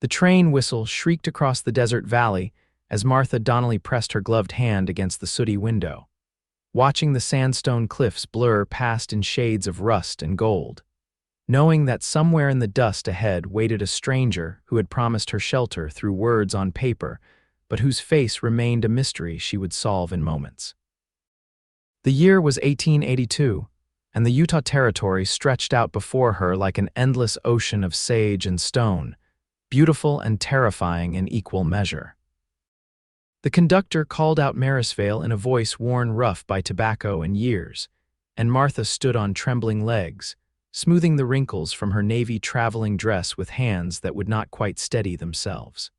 The train whistle shrieked across the desert valley as Martha Donnelly pressed her gloved hand against the sooty window, watching the sandstone cliffs blur past in shades of rust and gold, knowing that somewhere in the dust ahead waited a stranger who had promised her shelter through words on paper, but whose face remained a mystery she would solve in moments. The year was 1882, and the Utah Territory stretched out before her like an endless ocean of sage and stone, beautiful and terrifying in equal measure. The conductor called out Marysvale in a voice worn rough by tobacco and years, and Martha stood on trembling legs, smoothing the wrinkles from her navy traveling dress with hands that would not quite steady themselves.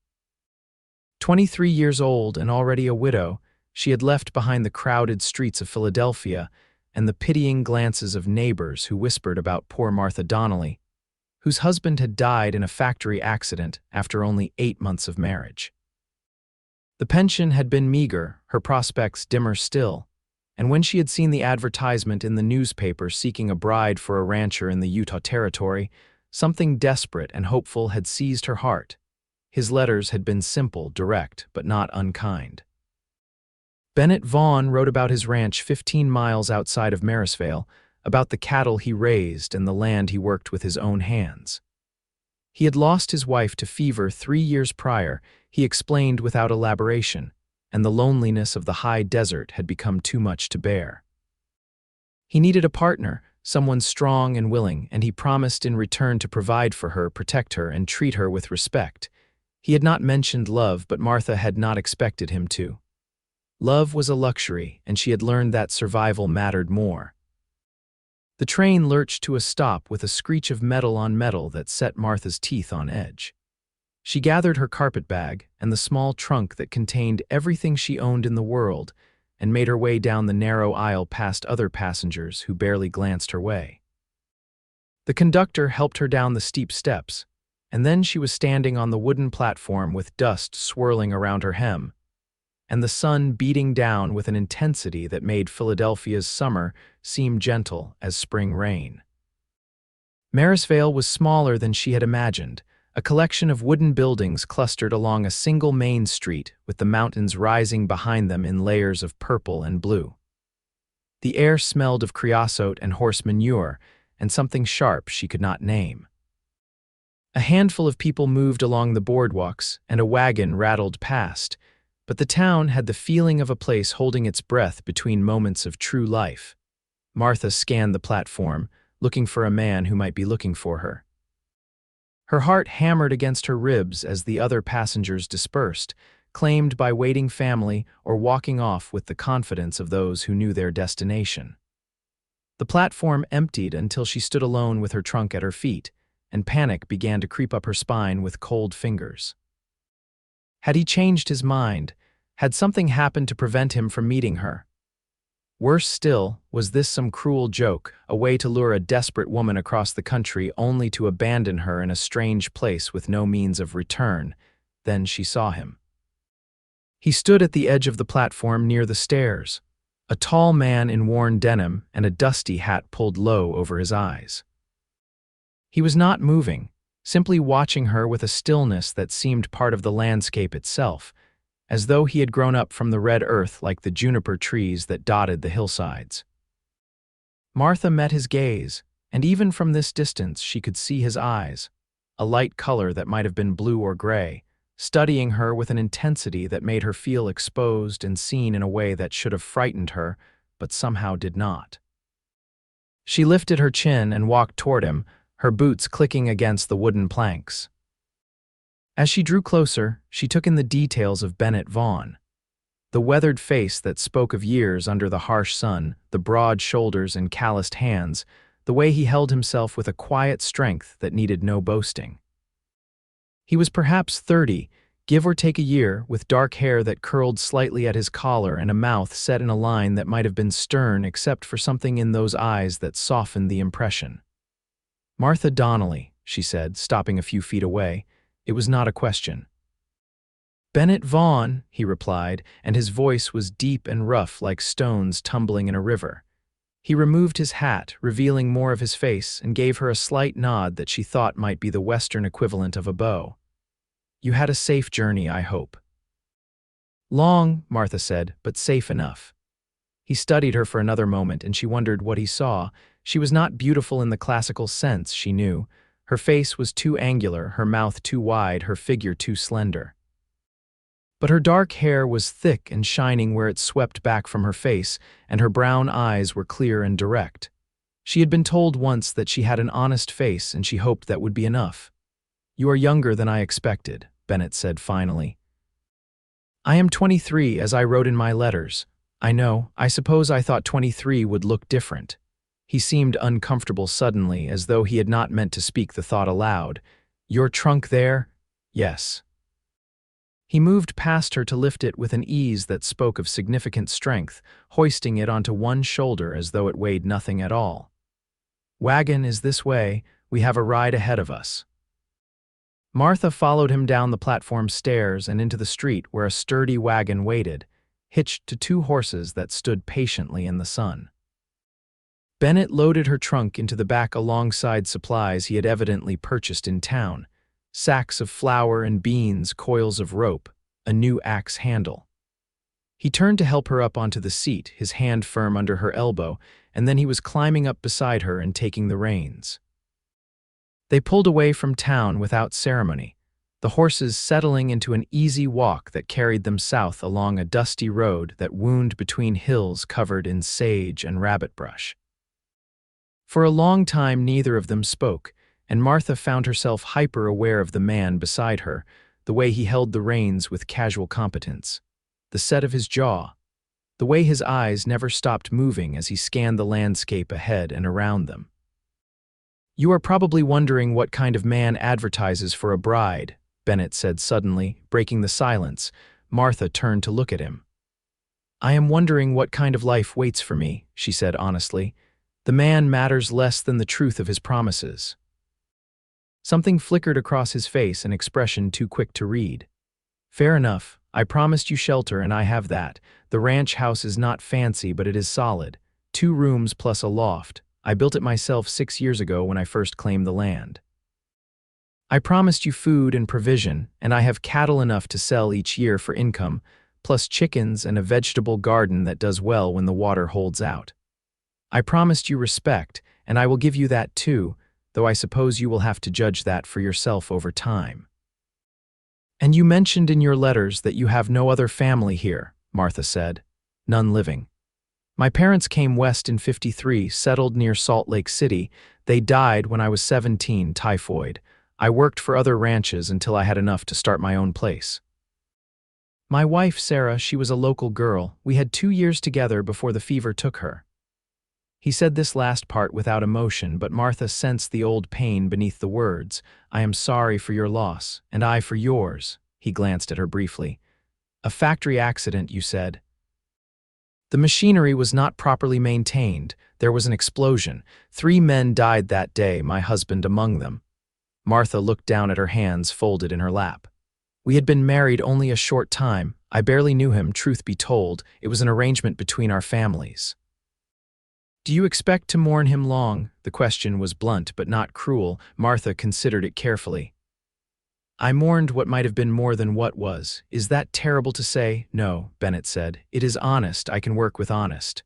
23 years old and already a widow, she had left behind the crowded streets of Philadelphia and the pitying glances of neighbors who whispered about poor Martha Donnelly, whose husband had died in a factory accident after only 8 months of marriage. The pension had been meager, her prospects dimmer still, and when she had seen the advertisement in the newspaper seeking a bride for a rancher in the Utah Territory, something desperate and hopeful had seized her heart. His letters had been simple, direct, but not unkind. Bennett Vaughn wrote about his ranch 15 miles outside of Marysvale, about the cattle he raised and the land he worked with his own hands. He had lost his wife to fever 3 years prior, he explained without elaboration, and the loneliness of the high desert had become too much to bear. He needed a partner, someone strong and willing, and he promised in return to provide for her, protect her, and treat her with respect. He had not mentioned love, but Martha had not expected him to. Love was a luxury, and she had learned that survival mattered more. The train lurched to a stop with a screech of metal on metal that set Martha's teeth on edge. She gathered her carpetbag and the small trunk that contained everything she owned in the world and made her way down the narrow aisle past other passengers who barely glanced her way. The conductor helped her down the steep steps, and then she was standing on the wooden platform with dust swirling around her hem, and the sun beating down with an intensity that made Philadelphia's summer seem gentle as spring rain. Marysvale was smaller than she had imagined, a collection of wooden buildings clustered along a single main street with the mountains rising behind them in layers of purple and blue. The air smelled of creosote and horse manure, and something sharp she could not name. A handful of people moved along the boardwalks, and a wagon rattled past, but the town had the feeling of a place holding its breath between moments of true life. Martha scanned the platform, looking for a man who might be looking for her. Her heart hammered against her ribs as the other passengers dispersed, claimed by waiting family or walking off with the confidence of those who knew their destination. The platform emptied until she stood alone with her trunk at her feet, and panic began to creep up her spine with cold fingers. Had he changed his mind? Had something happened to prevent him from meeting her? Worse still, was this some cruel joke, a way to lure a desperate woman across the country only to abandon her in a strange place with no means of return? Then she saw him. He stood at the edge of the platform near the stairs, a tall man in worn denim and a dusty hat pulled low over his eyes. He was not moving, simply watching her with a stillness that seemed part of the landscape itself, as though he had grown up from the red earth like the juniper trees that dotted the hillsides. Martha met his gaze, and even from this distance she could see his eyes, a light color that might have been blue or gray, studying her with an intensity that made her feel exposed and seen in a way that should have frightened her, but somehow did not. She lifted her chin and walked toward him, her boots clicking against the wooden planks. As she drew closer, she took in the details of Bennett Vaughn. The weathered face that spoke of years under the harsh sun, the broad shoulders and calloused hands, the way he held himself with a quiet strength that needed no boasting. He was perhaps 30, give or take a year, with dark hair that curled slightly at his collar and a mouth set in a line that might have been stern except for something in those eyes that softened the impression. "Martha Donnelly," she said, stopping a few feet away. It was not a question. "Bennett Vaughn," he replied, and his voice was deep and rough like stones tumbling in a river. He removed his hat, revealing more of his face, and gave her a slight nod that she thought might be the Western equivalent of a bow. You had a safe journey, I hope." "Long," Martha said, "but safe enough." He studied her for another moment, and she wondered what he saw. She was not beautiful in the classical sense, she knew. Her face was too angular, her mouth too wide, her figure too slender. But her dark hair was thick and shining where it swept back from her face, and her brown eyes were clear and direct. She had been told once that she had an honest face, and she hoped that would be enough. "You are younger than I expected," Bennett said finally. "I am 23, as I wrote in my letters. I know, I suppose I thought 23 would look different." He seemed uncomfortable suddenly, as though he had not meant to speak the thought aloud. "Your trunk there?" "Yes." He moved past her to lift it with an ease that spoke of significant strength, hoisting it onto one shoulder as though it weighed nothing at all. "Wagon is this way. We have a ride ahead of us." Martha followed him down the platform stairs and into the street where a sturdy wagon waited, hitched to two horses that stood patiently in the sun. Bennett loaded her trunk into the back alongside supplies he had evidently purchased in town: sacks of flour and beans, coils of rope, a new axe handle. He turned to help her up onto the seat, his hand firm under her elbow, and then he was climbing up beside her and taking the reins. They pulled away from town without ceremony, the horses settling into an easy walk that carried them south along a dusty road that wound between hills covered in sage and rabbit brush. For a long time neither of them spoke, and Martha found herself hyper-aware of the man beside her, the way he held the reins with casual competence, the set of his jaw, the way his eyes never stopped moving as he scanned the landscape ahead and around them. "You are probably wondering what kind of man advertises for a bride," Bennett said suddenly, breaking the silence. Martha turned to look at him. "I am wondering what kind of life waits for me," she said honestly. "The man matters less than the truth of his promises." Something flickered across his face, an expression too quick to read. "Fair enough. I promised you shelter, and I have that. The ranch house is not fancy, but it is solid. 2 rooms plus a loft. I built it myself 6 years ago when I first claimed the land. I promised you food and provision, and I have cattle enough to sell each year for income, plus chickens and a vegetable garden that does well when the water holds out. I promised you respect, and I will give you that too, though I suppose you will have to judge that for yourself over time. And you mentioned in your letters that you have no other family here," Martha said. "None living. My parents came west in '53, settled near Salt Lake City. They died when I was 17, typhoid. I worked for other ranches until I had enough to start my own place. My wife, Sarah, she was a local girl. We had 2 years together before the fever took her." He said this last part without emotion, but Martha sensed the old pain beneath the words. "I am sorry for your loss, and I for yours." He glanced at her briefly. "A factory accident, you said." "The machinery was not properly maintained. There was an explosion. 3 men died that day, my husband among them." Martha looked down at her hands folded in her lap. "We had been married only a short time. I barely knew him, truth be told. It was an arrangement between our families." "Do you expect to mourn him long?" The question was blunt but not cruel. Martha considered it carefully. "I mourned what might have been more than what was. Is that terrible to say?" "No," Bennett said. "It is honest. I can work with honest."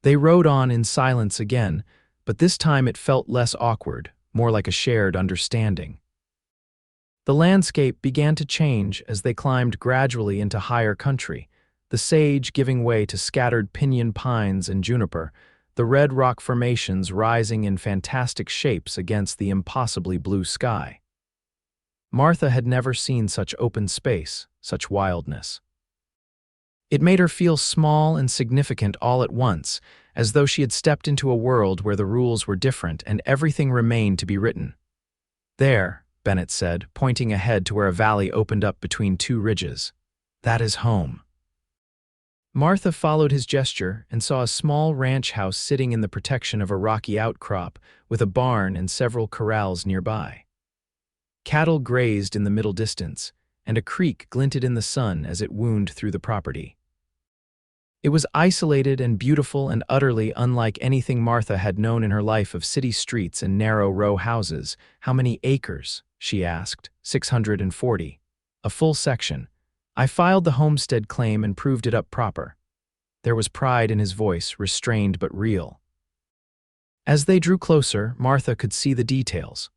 They rode on in silence again, but this time it felt less awkward, more like a shared understanding. The landscape began to change as they climbed gradually into higher country, the sage giving way to scattered pinyon pines and juniper, the red rock formations rising in fantastic shapes against the impossibly blue sky. Martha had never seen such open space, such wildness. It made her feel small and significant all at once, as though she had stepped into a world where the rules were different and everything remained to be written. "There," Bennett said, pointing ahead to where a valley opened up between 2 ridges. "That is home." Martha followed his gesture and saw a small ranch house sitting in the protection of a rocky outcrop, with a barn and several corrals nearby. Cattle grazed in the middle distance, and a creek glinted in the sun as it wound through the property. It was isolated and beautiful and utterly unlike anything Martha had known in her life of city streets and narrow row houses. "How many acres?" she asked. 640. A full section. I filed the homestead claim and proved it up proper. There was pride in his voice, restrained but real. As they drew closer, Martha could see the details.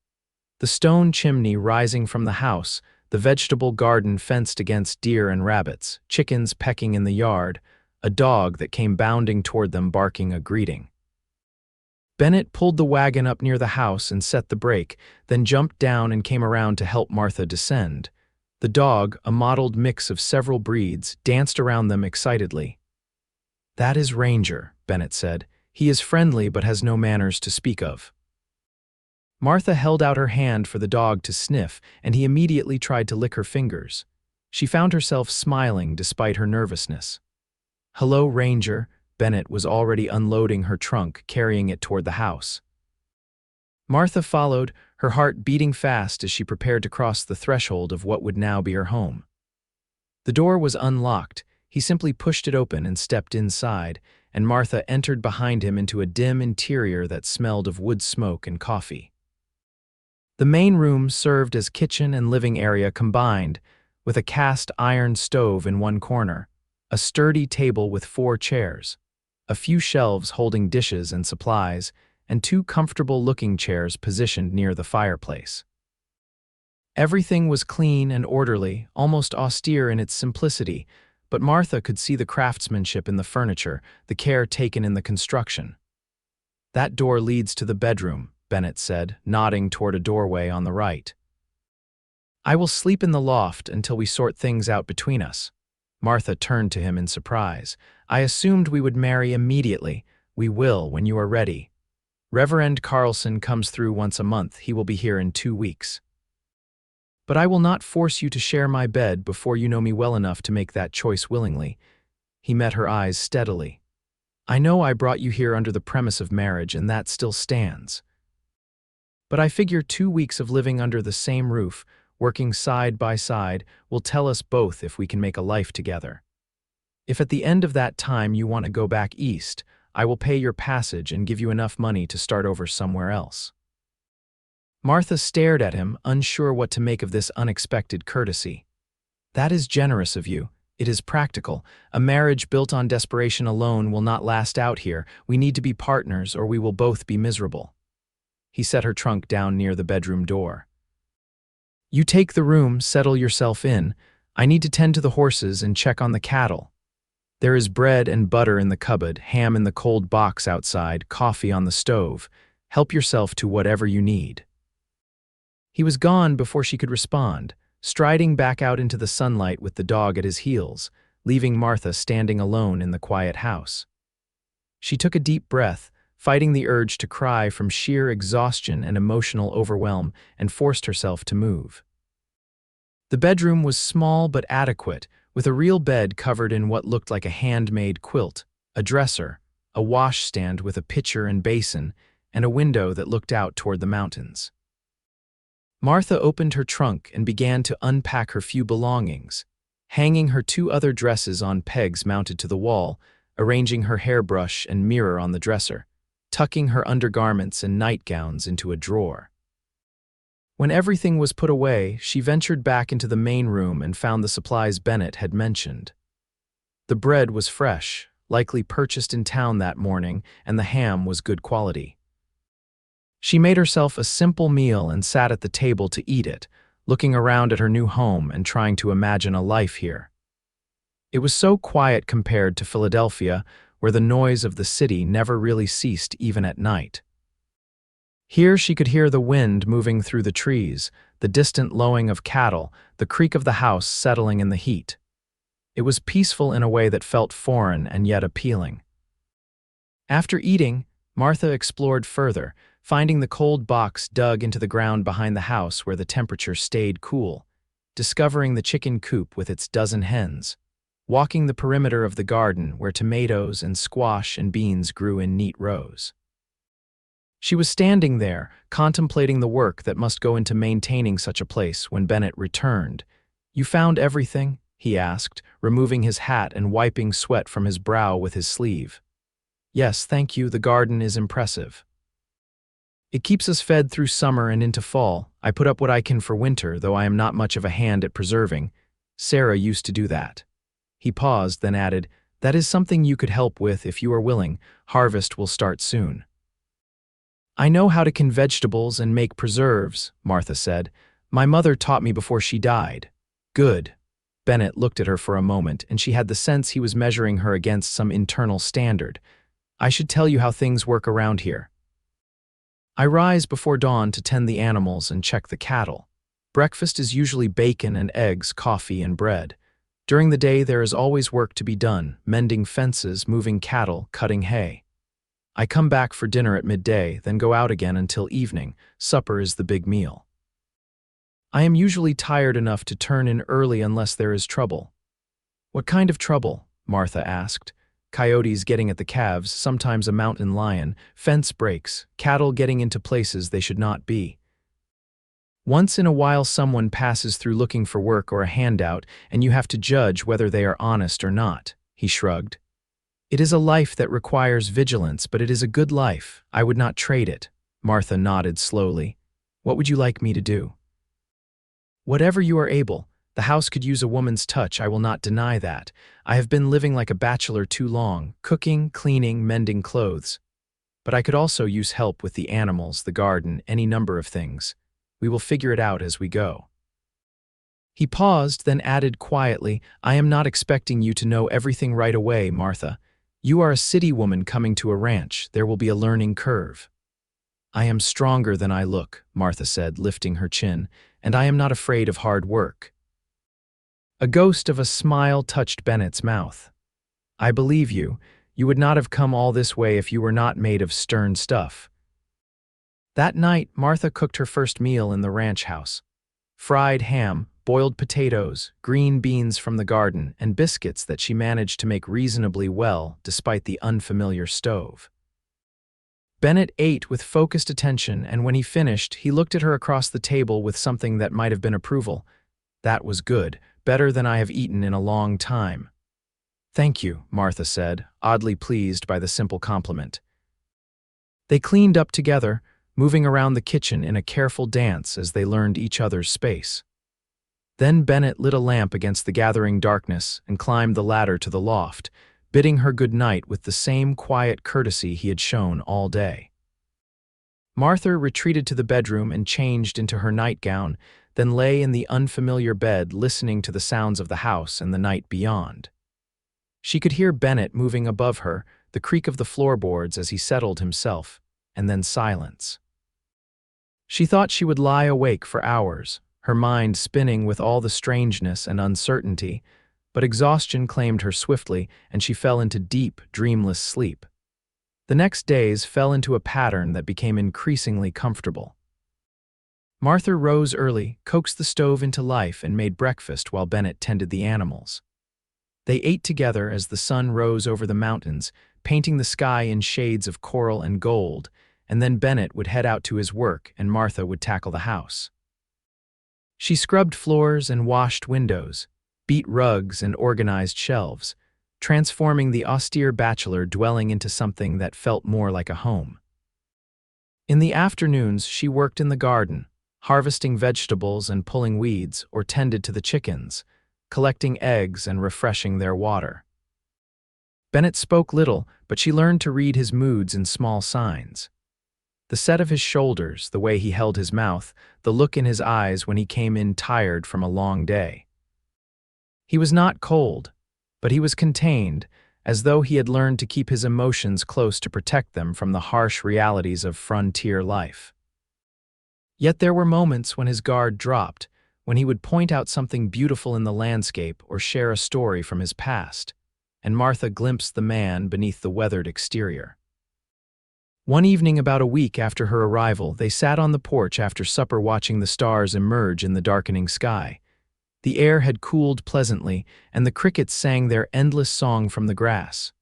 The stone chimney rising from the house, the vegetable garden fenced against deer and rabbits, chickens pecking in the yard, a dog that came bounding toward them barking a greeting. Bennett pulled the wagon up near the house and set the brake, then jumped down and came around to help Martha descend. The dog, a mottled mix of several breeds, danced around them excitedly. "That is Ranger," Bennett said. "He is friendly but has no manners to speak of." Martha held out her hand for the dog to sniff, and he immediately tried to lick her fingers. She found herself smiling despite her nervousness. "Hello, Ranger." Bennett was already unloading her trunk, carrying it toward the house. Martha followed, her heart beating fast as she prepared to cross the threshold of what would now be her home. The door was unlocked. He simply pushed it open and stepped inside, and Martha entered behind him into a dim interior that smelled of wood smoke and coffee. The main room served as kitchen and living area combined, with a cast iron stove in one corner, a sturdy table with 4 chairs, a few shelves holding dishes and supplies, and 2 comfortable-looking chairs positioned near the fireplace. Everything was clean and orderly, almost austere in its simplicity, but Martha could see the craftsmanship in the furniture, the care taken in the construction. "That door leads to the bedroom," Bennett said, nodding toward a doorway on the right. "I will sleep in the loft until we sort things out between us." Martha turned to him in surprise. "I assumed we would marry immediately. We will when you are ready. Reverend Carlson comes through once a month. He will be here in 2 weeks. But I will not force you to share my bed before you know me well enough to make that choice willingly." He met her eyes steadily. "I know I brought you here under the premise of marriage, and that still stands. But I figure 2 weeks of living under the same roof, working side by side, will tell us both if we can make a life together. If at the end of that time you want to go back east, I will pay your passage and give you enough money to start over somewhere else." Martha stared at him, unsure what to make of this unexpected courtesy. "That is generous of you. It is practical. A marriage built on desperation alone will not last out here. We need to be partners or we will both be miserable." He set her trunk down near the bedroom door. "You take the room, settle yourself in. I need to tend to the horses and check on the cattle. There is bread and butter in the cupboard, ham in the cold box outside, coffee on the stove. Help yourself to whatever you need." He was gone before she could respond, striding back out into the sunlight with the dog at his heels, leaving Martha standing alone in the quiet house. She took a deep breath, fighting the urge to cry from sheer exhaustion and emotional overwhelm, and forced herself to move. The bedroom was small but adequate, with a real bed covered in what looked like a handmade quilt, a dresser, a washstand with a pitcher and basin, and a window that looked out toward the mountains. Martha opened her trunk and began to unpack her few belongings, hanging her 2 other dresses on pegs mounted to the wall, arranging her hairbrush and mirror on the dresser, tucking her undergarments and nightgowns into a drawer. When everything was put away, she ventured back into the main room and found the supplies Bennett had mentioned. The bread was fresh, likely purchased in town that morning, and the ham was good quality. She made herself a simple meal and sat at the table to eat it, looking around at her new home and trying to imagine a life here. It was so quiet compared to Philadelphia, where the noise of the city never really ceased even at night. Here she could hear the wind moving through the trees, the distant lowing of cattle, the creak of the house settling in the heat. It was peaceful in a way that felt foreign and yet appealing. After eating, Martha explored further, finding the cold box dug into the ground behind the house where the temperature stayed cool, discovering the chicken coop with its dozen hens, walking the perimeter of the garden where tomatoes and squash and beans grew in neat rows. She was standing there, contemplating the work that must go into maintaining such a place when Bennett returned. "You found everything?" he asked, removing his hat and wiping sweat from his brow with his sleeve. Yes, thank you, the garden is impressive. It keeps us fed through summer and into fall. I put up what I can for winter, though I am not much of a hand at preserving. Sarah used to do that. He paused, then added, that is something you could help with if you are willing. Harvest will start soon. I know how to can vegetables and make preserves, Martha said. My mother taught me before she died. Good. Bennett looked at her for a moment, and she had the sense he was measuring her against some internal standard. I should tell you how things work around here. I rise before dawn to tend the animals and check the cattle. Breakfast is usually bacon and eggs, coffee and bread. During the day there is always work to be done, mending fences, moving cattle, cutting hay. I come back for dinner at midday, then go out again until evening. Supper is the big meal. I am usually tired enough to turn in early unless there is trouble. What kind of trouble? Martha asked. Coyotes getting at the calves, sometimes a mountain lion, fence breaks, cattle getting into places they should not be. Once in a while someone passes through looking for work or a handout, and you have to judge whether they are honest or not, he shrugged. It is a life that requires vigilance, but it is a good life. I would not trade it. Martha nodded slowly. What would you like me to do? Whatever you are able. The house could use a woman's touch, I will not deny that. I have been living like a bachelor too long, cooking, cleaning, mending clothes. But I could also use help with the animals, the garden, any number of things. We will figure it out as we go. He paused, then added quietly, I am not expecting you to know everything right away, Martha. You are a city woman coming to a ranch. There will be a learning curve. I am stronger than I look, Martha said, lifting her chin, and I am not afraid of hard work. A ghost of a smile touched Bennett's mouth. I believe you. You would not have come all this way if you were not made of stern stuff. That night, Martha cooked her first meal in the ranch house. Fried ham, boiled potatoes, green beans from the garden, and biscuits that she managed to make reasonably well despite the unfamiliar stove. Bennett ate with focused attention, and when he finished, he looked at her across the table with something that might have been approval. That was good, better than I have eaten in a long time. Thank you, Martha said, oddly pleased by the simple compliment. They cleaned up together, moving around the kitchen in a careful dance as they learned each other's space. Then Bennett lit a lamp against the gathering darkness and climbed the ladder to the loft, bidding her good night with the same quiet courtesy he had shown all day. Martha retreated to the bedroom and changed into her nightgown, then lay in the unfamiliar bed listening to the sounds of the house and the night beyond. She could hear Bennett moving above her, the creak of the floorboards as he settled himself, and then silence. She thought she would lie awake for hours, her mind spinning with all the strangeness and uncertainty, but exhaustion claimed her swiftly, and she fell into deep, dreamless sleep. The next days fell into a pattern that became increasingly comfortable. Martha rose early, coaxed the stove into life, and made breakfast while Bennett tended the animals. They ate together as the sun rose over the mountains, painting the sky in shades of coral and gold, and then Bennett would head out to his work and Martha would tackle the house. She scrubbed floors and washed windows, beat rugs and organized shelves, transforming the austere bachelor dwelling into something that felt more like a home. In the afternoons, she worked in the garden, harvesting vegetables and pulling weeds, or tended to the chickens, collecting eggs and refreshing their water. Bennett spoke little, but she learned to read his moods in small signs. The set of his shoulders, the way he held his mouth, the look in his eyes when he came in tired from a long day. He was not cold, but he was contained, as though he had learned to keep his emotions close to protect them from the harsh realities of frontier life. Yet there were moments when his guard dropped, when he would point out something beautiful in the landscape or share a story from his past, and Martha glimpsed the man beneath the weathered exterior. One evening about a week after her arrival, they sat on the porch after supper watching the stars emerge in the darkening sky. The air had cooled pleasantly, and the crickets sang their endless song from the grass.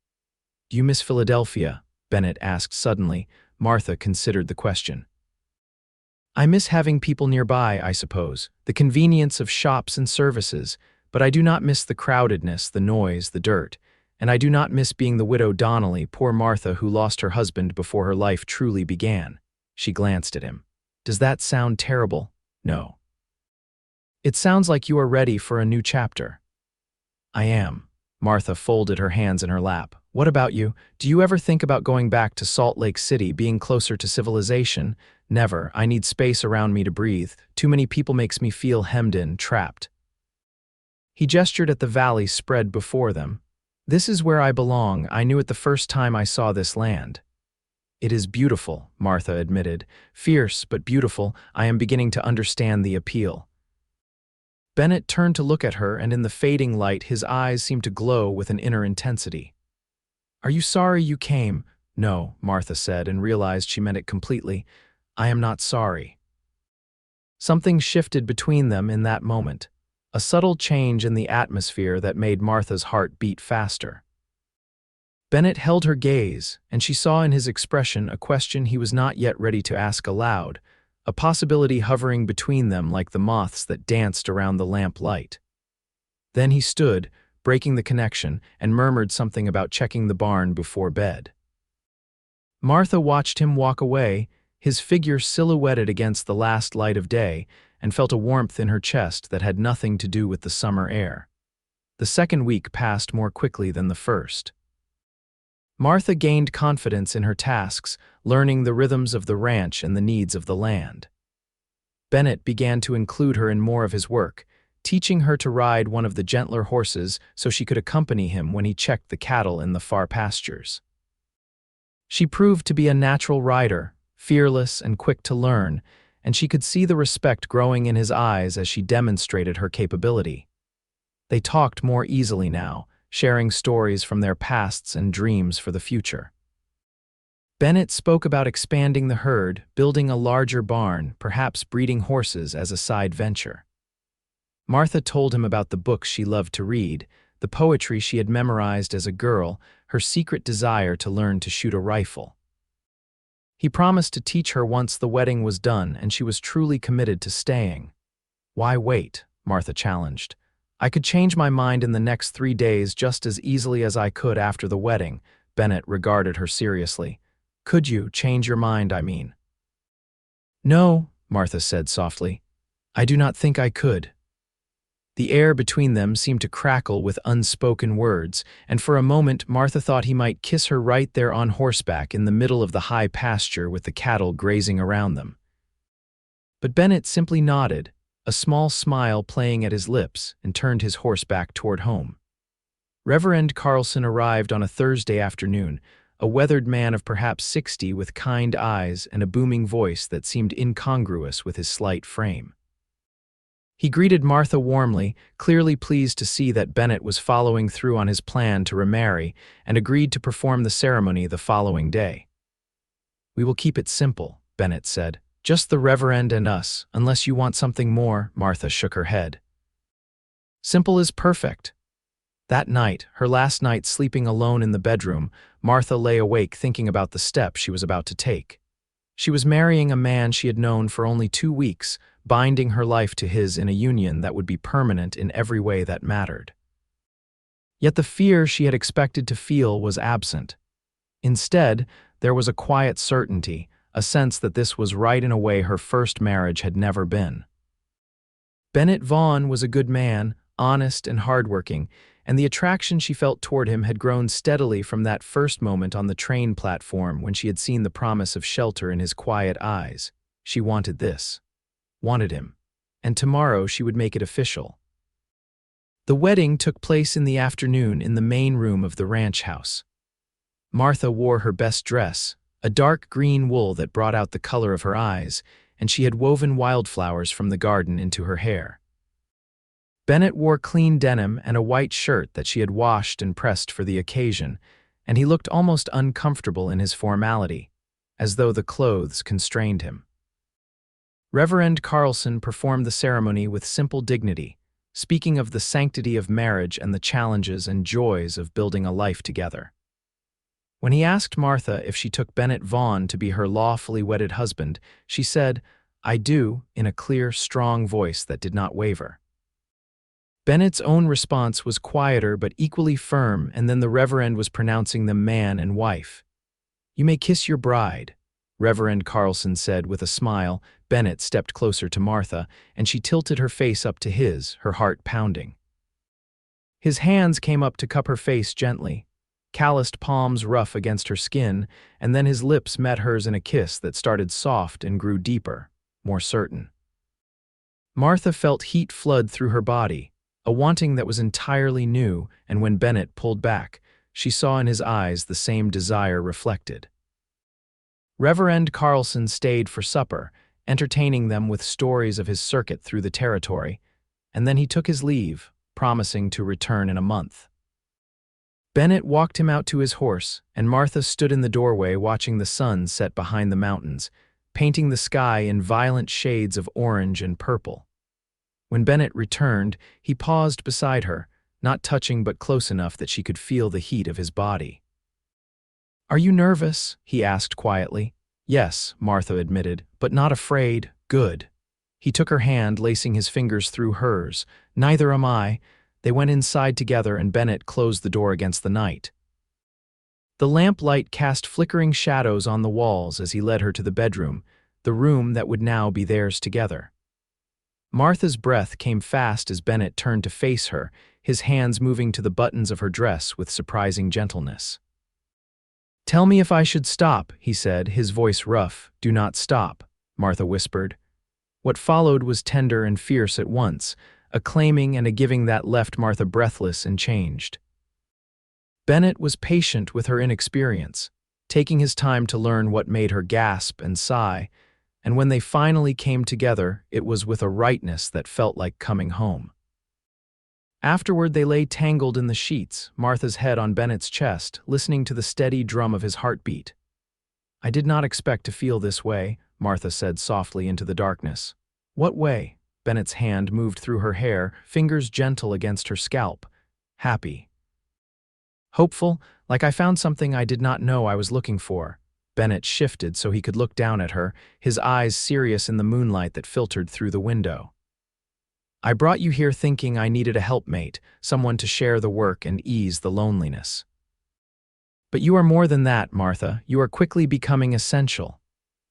"Do you miss Philadelphia?" Bennett asked suddenly. Martha considered the question. "I miss having people nearby, I suppose, the convenience of shops and services, But I do not miss the crowdedness, the noise, the dirt, and I do not miss being the widow Donnelly, poor Martha who lost her husband before her life truly began. She glanced at him. Does that sound terrible? No. It sounds like you are ready for a new chapter. I am. Martha folded her hands in her lap. What about you? Do you ever think about going back to Salt Lake City, being closer to civilization? Never. I need space around me to breathe. Too many people makes me feel hemmed in, trapped. He gestured at the valley spread before them. This is where I belong. I knew it the first time I saw this land. It is beautiful, Martha admitted. Fierce, but beautiful. I am beginning to understand the appeal. Bennett turned to look at her, and in the fading light his eyes seemed to glow with an inner intensity. Are you sorry you came? No, Martha said, and realized she meant it completely. I am not sorry. Something shifted between them in that moment, a subtle change in the atmosphere that made Martha's heart beat faster. Bennett held her gaze, and she saw in his expression a question he was not yet ready to ask aloud, a possibility hovering between them like the moths that danced around the lamp light. Then he stood, breaking the connection, and murmured something about checking the barn before bed. Martha watched him walk away, his figure silhouetted against the last light of day, and felt a warmth in her chest that had nothing to do with the summer air. The second week passed more quickly than the first. Martha gained confidence in her tasks, learning the rhythms of the ranch and the needs of the land. Bennett began to include her in more of his work, teaching her to ride one of the gentler horses so she could accompany him when he checked the cattle in the far pastures. She proved to be a natural rider, fearless and quick to learn, and she could see the respect growing in his eyes as she demonstrated her capability. They talked more easily now, sharing stories from their pasts and dreams for the future. Bennett spoke about expanding the herd, building a larger barn, perhaps breeding horses as a side venture. Martha told him about the books she loved to read, the poetry she had memorized as a girl, her secret desire to learn to shoot a rifle. He promised to teach her once the wedding was done, and she was truly committed to staying. Why wait? Martha challenged. I could change my mind in the next 3 days just as easily as I could after the wedding. Bennett regarded her seriously. Could you change your mind, I mean? No, Martha said softly. I do not think I could. The air between them seemed to crackle with unspoken words, and for a moment Martha thought he might kiss her right there on horseback in the middle of the high pasture with the cattle grazing around them. But Bennett simply nodded, a small smile playing at his lips, and turned his horse back toward home. Reverend Carlson arrived on a Thursday afternoon, a weathered man of perhaps 60 with kind eyes and a booming voice that seemed incongruous with his slight frame. He greeted Martha warmly, clearly pleased to see that Bennett was following through on his plan to remarry, and agreed to perform the ceremony the following day. We will keep it simple, Bennett said. Just the Reverend and us, unless you want something more. Martha shook her head. Simple is perfect. That night, her last night sleeping alone in the bedroom, Martha lay awake thinking about the step she was about to take. She was marrying a man she had known for only 2 weeks, binding her life to his in a union that would be permanent in every way that mattered. Yet the fear she had expected to feel was absent. Instead, there was a quiet certainty, a sense that this was right in a way her first marriage had never been. Bennett Vaughn was a good man, honest and hardworking, and the attraction she felt toward him had grown steadily from that first moment on the train platform when she had seen the promise of shelter in his quiet eyes. She wanted this. Wanted him. And tomorrow she would make it official. The wedding took place in the afternoon in the main room of the ranch house. Martha wore her best dress, a dark green wool that brought out the color of her eyes, and she had woven wildflowers from the garden into her hair. Bennett wore clean denim and a white shirt that she had washed and pressed for the occasion, and he looked almost uncomfortable in his formality, as though the clothes constrained him. Reverend Carlson performed the ceremony with simple dignity, speaking of the sanctity of marriage and the challenges and joys of building a life together. When he asked Martha if she took Bennett Vaughn to be her lawfully wedded husband, she said, "I do," in a clear, strong voice that did not waver. Bennett's own response was quieter but equally firm, and then the Reverend was pronouncing them man and wife. "You may kiss your bride," Reverend Carlson said with a smile. Bennett stepped closer to Martha, and she tilted her face up to his, her heart pounding. His hands came up to cup her face gently, calloused palms rough against her skin, and then his lips met hers in a kiss that started soft and grew deeper, more certain. Martha felt heat flood through her body, a wanting that was entirely new, and when Bennett pulled back, she saw in his eyes the same desire reflected. Reverend Carlson stayed for supper, entertaining them with stories of his circuit through the territory, and then he took his leave, promising to return in a month. Bennett walked him out to his horse, and Martha stood in the doorway watching the sun set behind the mountains, painting the sky in violent shades of orange and purple. When Bennett returned, he paused beside her, not touching but close enough that she could feel the heat of his body. "Are you nervous?" he asked quietly. "Yes," Martha admitted, "but not afraid. Good." He took her hand, lacing his fingers through hers. "Neither am I." They went inside together, and Bennett closed the door against the night. The lamplight cast flickering shadows on the walls as he led her to the bedroom, the room that would now be theirs together. Martha's breath came fast as Bennett turned to face her, his hands moving to the buttons of her dress with surprising gentleness. "Tell me if I should stop," he said, his voice rough. "Do not stop," Martha whispered. What followed was tender and fierce at once, a claiming and a giving that left Martha breathless and changed. Bennett was patient with her inexperience, taking his time to learn what made her gasp and sigh, and when they finally came together, it was with a rightness that felt like coming home. Afterward, they lay tangled in the sheets, Martha's head on Bennett's chest, listening to the steady drum of his heartbeat. "I did not expect to feel this way," Martha said softly into the darkness. "What way?" Bennett's hand moved through her hair, fingers gentle against her scalp. "Happy." "Hopeful, like I found something I did not know I was looking for." Bennett shifted so he could look down at her, his eyes serious in the moonlight that filtered through the window. "I brought you here thinking I needed a helpmate, someone to share the work and ease the loneliness. But you are more than that, Martha. You are quickly becoming essential."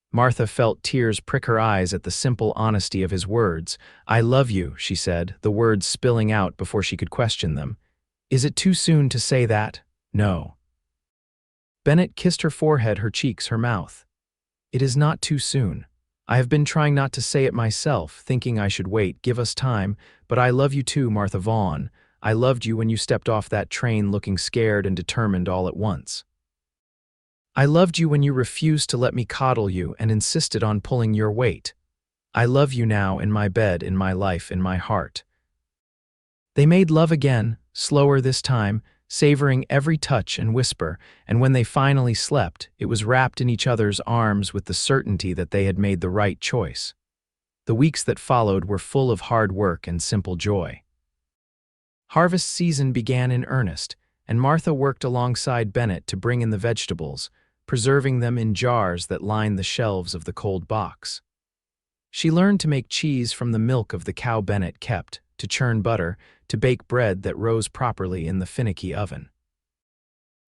Martha felt tears prick her eyes at the simple honesty of his words. "I love you," she said, the words spilling out before she could question them. "Is it too soon to say that?" "No." Bennett kissed her forehead, her cheeks, her mouth. "It is not too soon. I have been trying not to say it myself, thinking I should wait, give us time, but I love you too, Martha Vaughn. I loved you when you stepped off that train looking scared and determined all at once. I loved you when you refused to let me coddle you and insisted on pulling your weight. I love you now in my bed, in my life, in my heart." They made love again, slower this time, savoring every touch and whisper, and when they finally slept, it was wrapped in each other's arms with the certainty that they had made the right choice. The weeks that followed were full of hard work and simple joy. Harvest season began in earnest, and Martha worked alongside Bennett to bring in the vegetables, preserving them in jars that lined the shelves of the cold box. She learned to make cheese from the milk of the cow Bennett kept, to churn butter, to bake bread that rose properly in the finicky oven.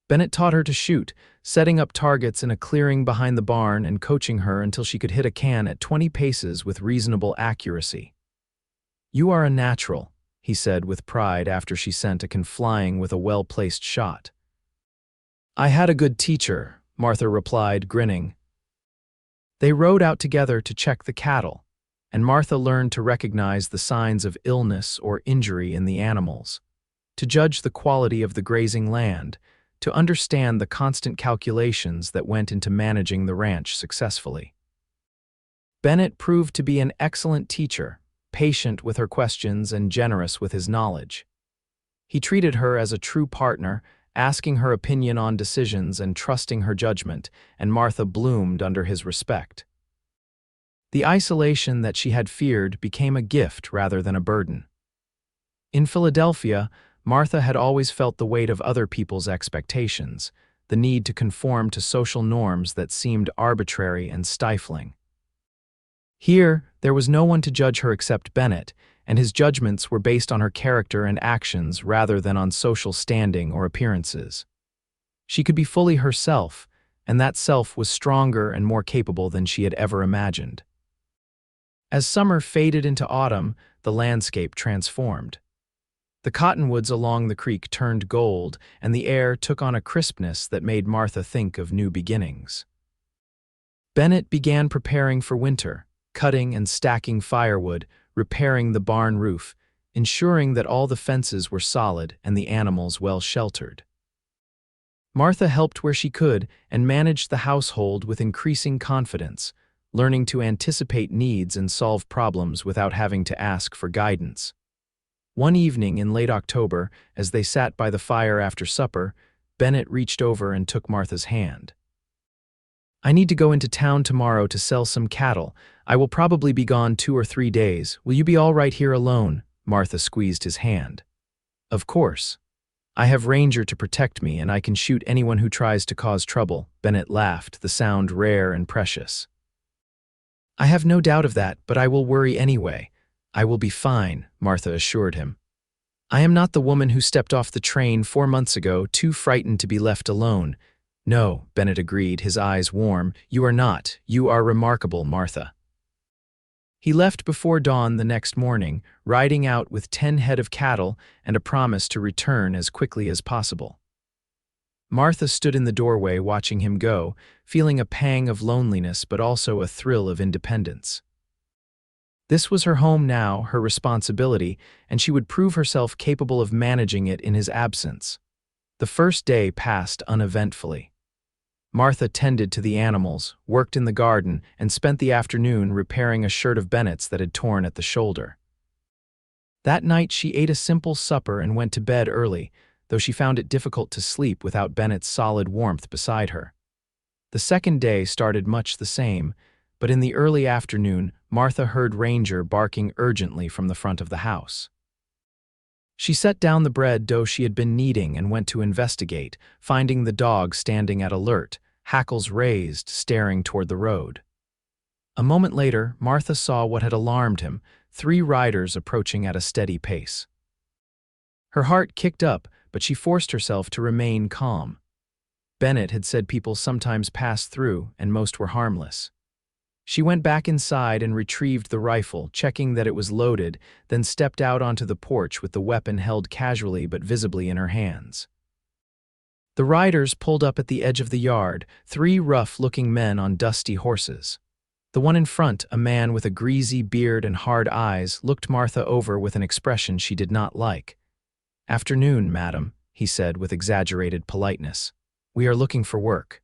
Bennett taught her to shoot, setting up targets in a clearing behind the barn and coaching her until she could hit a can at 20 paces with reasonable accuracy. "You are a natural," he said with pride after she sent a can flying with a well-placed shot. "I had a good teacher," Martha replied, grinning. They rode out together to check the cattle, and Martha learned to recognize the signs of illness or injury in the animals, to judge the quality of the grazing land, to understand the constant calculations that went into managing the ranch successfully. Bennett proved to be an excellent teacher, patient with her questions and generous with his knowledge. He treated her as a true partner, asking her opinion on decisions and trusting her judgment, and Martha bloomed under his respect. The isolation that she had feared became a gift rather than a burden. In Philadelphia, Martha had always felt the weight of other people's expectations, the need to conform to social norms that seemed arbitrary and stifling. Here, there was no one to judge her except Bennett, and his judgments were based on her character and actions rather than on social standing or appearances. She could be fully herself, and that self was stronger and more capable than she had ever imagined. As summer faded into autumn, the landscape transformed. The cottonwoods along the creek turned gold, and the air took on a crispness that made Martha think of new beginnings. Bennett began preparing for winter, cutting and stacking firewood, repairing the barn roof, ensuring that all the fences were solid and the animals well sheltered. Martha helped where she could and managed the household with increasing confidence, learning to anticipate needs and solve problems without having to ask for guidance. One evening in late October, as they sat by the fire after supper, Bennett reached over and took Martha's hand. "I need to go into town tomorrow to sell some cattle. I will probably be gone 2 or 3 days. Will you be all right here alone?" Martha squeezed his hand. "Of course. I have Ranger to protect me, and I can shoot anyone who tries to cause trouble." Bennett laughed, the sound rare and precious. "I have no doubt of that, but I will worry anyway." "I will be fine," Martha assured him. "I am not the woman who stepped off the train 4 months ago, too frightened to be left alone." "No," Bennett agreed, his eyes warm. "You are not. You are remarkable, Martha." He left before dawn the next morning, riding out with 10 head of cattle and a promise to return as quickly as possible. Martha stood in the doorway watching him go, feeling a pang of loneliness but also a thrill of independence. This was her home now, her responsibility, and she would prove herself capable of managing it in his absence. The first day passed uneventfully. Martha tended to the animals, worked in the garden, and spent the afternoon repairing a shirt of Bennett's that had torn at the shoulder. That night she ate a simple supper and went to bed early, though she found it difficult to sleep without Bennett's solid warmth beside her. The second day started much the same, but in the early afternoon, Martha heard Ranger barking urgently from the front of the house. She set down the bread dough she had been kneading and went to investigate, finding the dog standing at alert, hackles raised, staring toward the road. A moment later, Martha saw what had alarmed him, 3 riders approaching at a steady pace. Her heart kicked up, but she forced herself to remain calm. Bennett had said people sometimes passed through, and most were harmless. She went back inside and retrieved the rifle, checking that it was loaded, then stepped out onto the porch with the weapon held casually but visibly in her hands. The riders pulled up at the edge of the yard, 3 rough-looking men on dusty horses. The one in front, a man with a greasy beard and hard eyes, looked Martha over with an expression she did not like. "Afternoon, madam," he said with exaggerated politeness. "We are looking for work."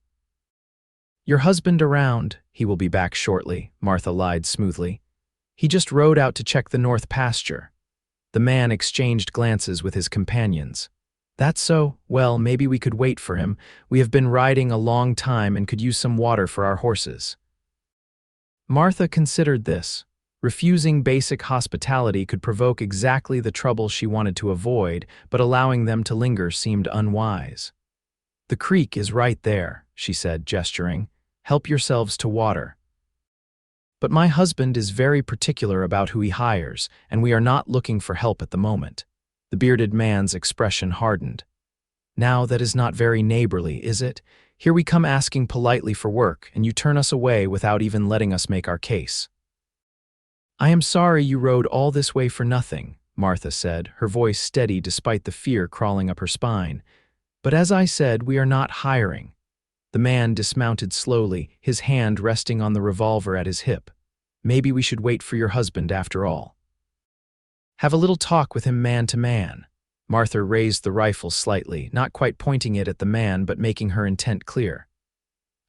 "Your husband around. He will be back shortly," Martha lied smoothly. "He just rode out to check the north pasture." The man exchanged glances with his companions. "That's so? Well, maybe we could wait for him. We have been riding a long time and could use some water for our horses." Martha considered this. Refusing basic hospitality could provoke exactly the trouble she wanted to avoid, but allowing them to linger seemed unwise. "The creek is right there," she said, gesturing. "Help yourselves to water." "But my husband is very particular about who he hires, and we are not looking for help at the moment." The bearded man's expression hardened. "Now that is not very neighborly, is it? Here we come asking politely for work, and you turn us away without even letting us make our case." "I am sorry you rode all this way for nothing," Martha said, her voice steady despite the fear crawling up her spine. "But as I said, we are not hiring." The man dismounted slowly, his hand resting on the revolver at his hip. "Maybe we should wait for your husband after all. Have a little talk with him man to man." Martha raised the rifle slightly, not quite pointing it at the man but making her intent clear.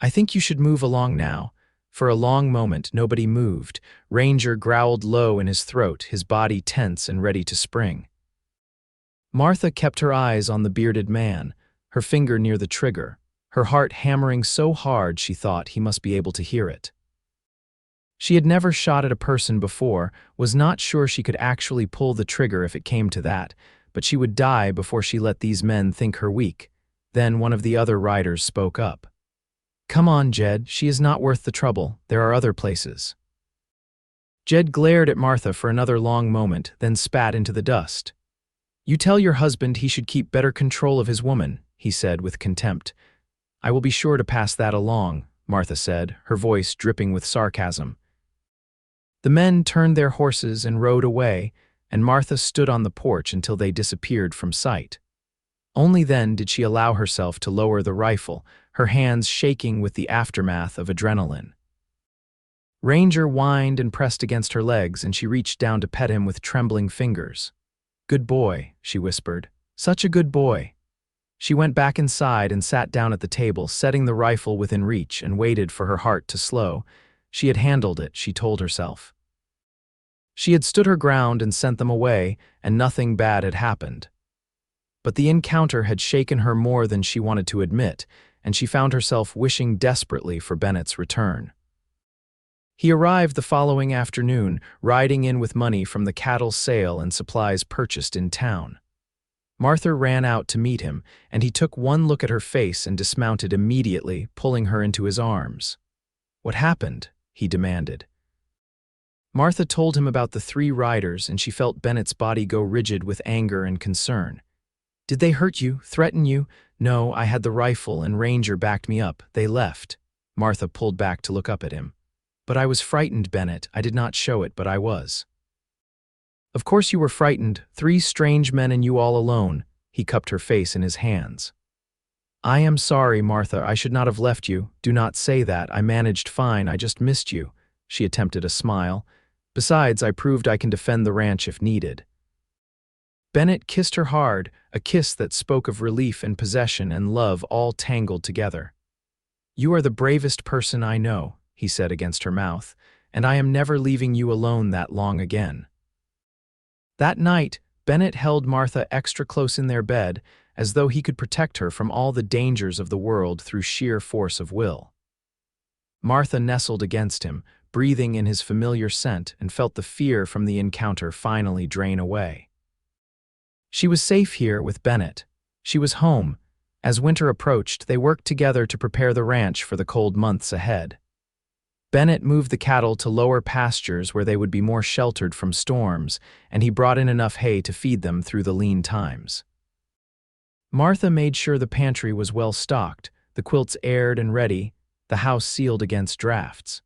"I think you should move along now." For a long moment, nobody moved. Ranger growled low in his throat, his body tense and ready to spring. Martha kept her eyes on the bearded man, her finger near the trigger, her heart hammering so hard she thought he must be able to hear it. She had never shot at a person before, was not sure she could actually pull the trigger if it came to that, but she would die before she let these men think her weak. Then one of the other riders spoke up. "Come on, Jed, she is not worth the trouble. There are other places." Jed glared at Martha for another long moment, then spat into the dust. "You tell your husband he should keep better control of his woman," he said with contempt. "I will be sure to pass that along," Martha said, her voice dripping with sarcasm. The men turned their horses and rode away, and Martha stood on the porch until they disappeared from sight. Only then did she allow herself to lower the rifle, her hands shaking with the aftermath of adrenaline. Ranger whined and pressed against her legs, and she reached down to pet him with trembling fingers. "Good boy," she whispered. "Such a good boy." She went back inside and sat down at the table, setting the rifle within reach, and waited for her heart to slow. She had handled it, she told herself. She had stood her ground and sent them away, and nothing bad had happened. But the encounter had shaken her more than she wanted to admit, and she found herself wishing desperately for Bennett's return. He arrived the following afternoon, riding in with money from the cattle sale and supplies purchased in town. Martha ran out to meet him, and he took one look at her face and dismounted immediately, pulling her into his arms. "What happened?" he demanded. Martha told him about the 3 riders, and she felt Bennett's body go rigid with anger and concern. "Did they hurt you, threaten you?" "No, I had the rifle and Ranger backed me up. They left." Martha pulled back to look up at him. "But I was frightened, Bennett. I did not show it, but I was." "Of course you were frightened. 3 strange men and you all alone." He cupped her face in his hands. "I am sorry, Martha. I should not have left you. Do not say that. I managed fine. I just missed you." She attempted a smile. "Besides, I proved I can defend the ranch if needed." Bennett kissed her hard, a kiss that spoke of relief and possession and love all tangled together. "You are the bravest person I know," he said against her mouth, "and I am never leaving you alone that long again." That night, Bennett held Martha extra close in their bed, as though he could protect her from all the dangers of the world through sheer force of will. Martha nestled against him, breathing in his familiar scent, and felt the fear from the encounter finally drain away. She was safe here with Bennett. She was home. As winter approached, they worked together to prepare the ranch for the cold months ahead. Bennett moved the cattle to lower pastures where they would be more sheltered from storms, and he brought in enough hay to feed them through the lean times. Martha made sure the pantry was well stocked, the quilts aired and ready, the house sealed against drafts.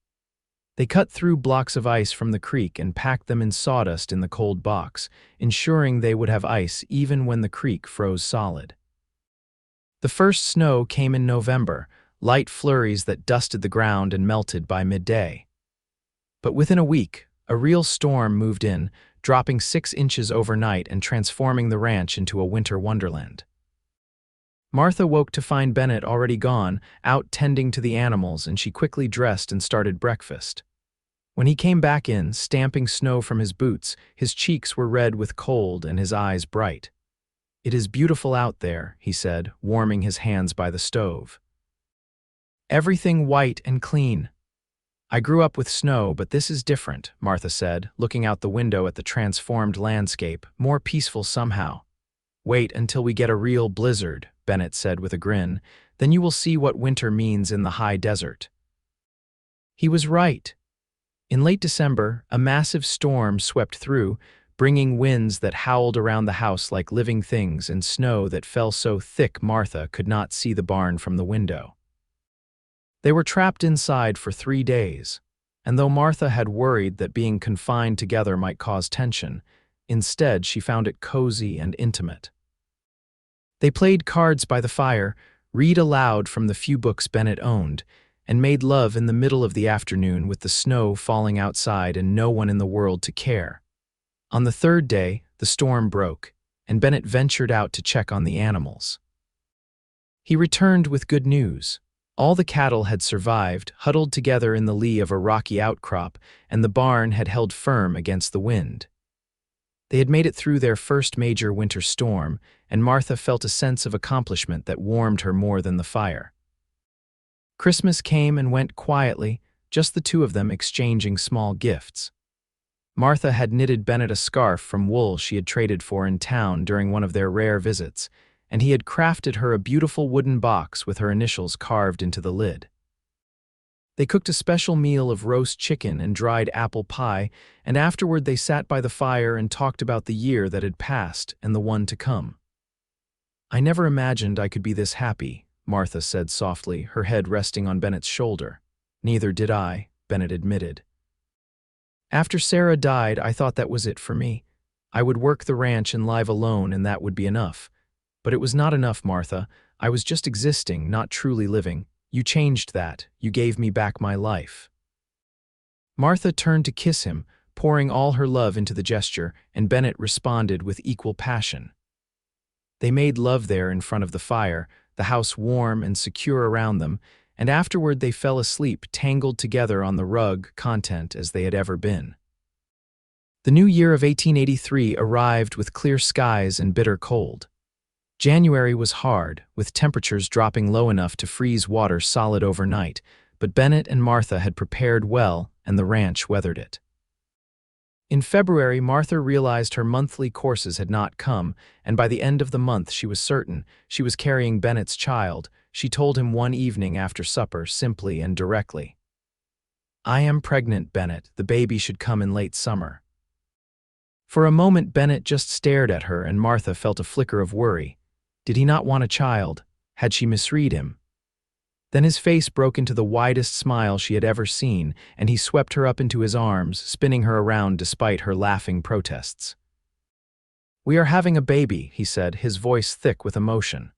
They cut through blocks of ice from the creek and packed them in sawdust in the cold box, ensuring they would have ice even when the creek froze solid. The first snow came in November, light flurries that dusted the ground and melted by midday. But within a week, a real storm moved in, dropping 6 inches overnight and transforming the ranch into a winter wonderland. Martha woke to find Bennett already gone, out tending to the animals, and she quickly dressed and started breakfast. When he came back in, stamping snow from his boots, his cheeks were red with cold and his eyes bright. "It is beautiful out there," he said, warming his hands by the stove. "Everything white and clean." "I grew up with snow, but this is different," Martha said, looking out the window at the transformed landscape, more peaceful somehow. "Wait until we get a real blizzard," Bennett said with a grin. "Then you will see what winter means in the high desert." He was right. In late December, a massive storm swept through, bringing winds that howled around the house like living things and snow that fell so thick Martha could not see the barn from the window. They were trapped inside for 3 days, and though Martha had worried that being confined together might cause tension, instead she found it cozy and intimate. They played cards by the fire, read aloud from the few books Bennett owned, and made love in the middle of the afternoon with the snow falling outside and no one in the world to care. On the 3rd day, the storm broke, and Bennett ventured out to check on the animals. He returned with good news. All the cattle had survived, huddled together in the lee of a rocky outcrop, and the barn had held firm against the wind. They had made it through their first major winter storm, and Martha felt a sense of accomplishment that warmed her more than the fire. Christmas came and went quietly, just the 2 of them exchanging small gifts. Martha had knitted Bennett a scarf from wool she had traded for in town during one of their rare visits, and he had crafted her a beautiful wooden box with her initials carved into the lid. They cooked a special meal of roast chicken and dried apple pie, and afterward they sat by the fire and talked about the year that had passed and the one to come. "I never imagined I could be this happy," Martha said softly, her head resting on Bennett's shoulder. "Neither did I," Bennett admitted. "After Sarah died, I thought that was it for me. I would work the ranch and live alone, and that would be enough. But it was not enough, Martha. I was just existing, not truly living. You changed that. You gave me back my life." Martha turned to kiss him, pouring all her love into the gesture, and Bennett responded with equal passion. They made love there in front of the fire, the house warm and secure around them, and afterward they fell asleep, tangled together on the rug, content as they had ever been. The new year of 1883 arrived with clear skies and bitter cold. January was hard, with temperatures dropping low enough to freeze water solid overnight, but Bennett and Martha had prepared well, and the ranch weathered it. In February, Martha realized her monthly courses had not come, and by the end of the month she was certain she was carrying Bennett's child. She told him one evening after supper, simply and directly. "I am pregnant, Bennett. The baby should come in late summer." For a moment Bennett just stared at her, and Martha felt a flicker of worry. Did he not want a child? Had she misread him? Then his face broke into the widest smile she had ever seen, and he swept her up into his arms, spinning her around despite her laughing protests. "We are having a baby," he said, his voice thick with emotion.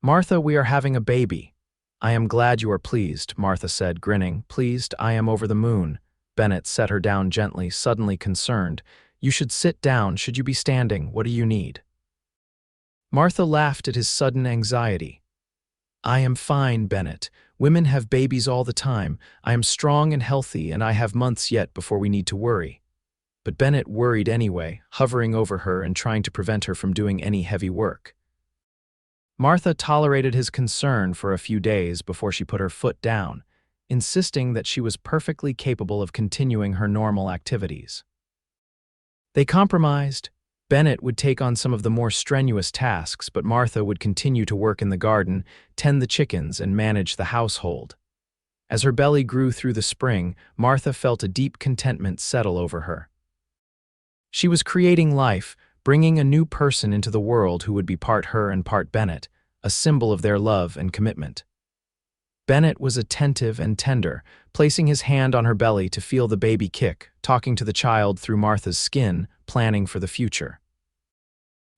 "Martha, we are having a baby." "I am glad you are pleased," Martha said, grinning. "Pleased? I am over the moon." Bennett set her down gently, suddenly concerned. "You should sit down. Should you be standing? What do you need?" Martha laughed at his sudden anxiety. "I am fine, Bennett. Women have babies all the time. I am strong and healthy, and I have months yet before we need to worry." But Bennett worried anyway, hovering over her and trying to prevent her from doing any heavy work. Martha tolerated his concern for a few days before she put her foot down, insisting that she was perfectly capable of continuing her normal activities. They compromised. Bennett would take on some of the more strenuous tasks, but Martha would continue to work in the garden, tend the chickens, and manage the household. As her belly grew through the spring, Martha felt a deep contentment settle over her. She was creating life, bringing a new person into the world who would be part her and part Bennett, a symbol of their love and commitment. Bennett was attentive and tender, placing his hand on her belly to feel the baby kick, talking to the child through Martha's skin, planning for the future.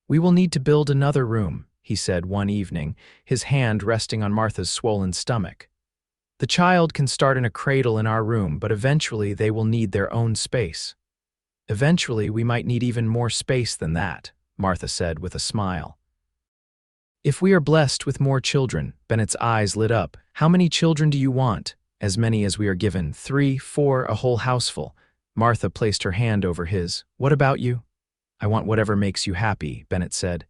"We will need to build another room," he said one evening, his hand resting on Martha's swollen stomach. "The child can start in a cradle in our room, but eventually they will need their own space." "Eventually we might need even more space than that," Martha said with a smile. "If we are blessed with more children," Bennett's eyes lit up. "How many children do you want?" "As many as we are given. 3, 4, a whole houseful." Martha placed her hand over his. "What about you?" "I want whatever makes you happy," Bennett said.